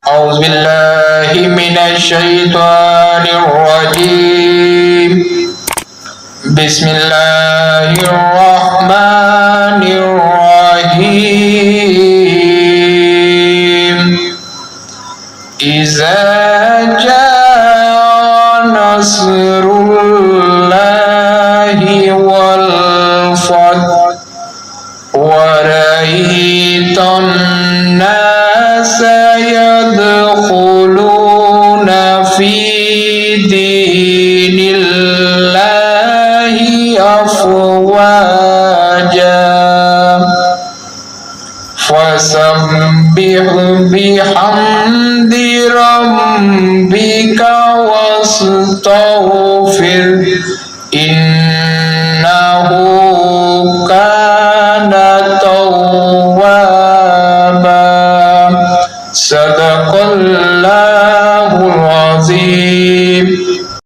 أعوذ بالله من الشيطان الرجيم. بسم الله الرحمن الرحيم. إذا جاء نصر الله والفتح ورأيت الناس يدخلون في دين الله أفواجا فسبح بحمد ربك واستغفر إنه كان توابا. صدق الله العظيم.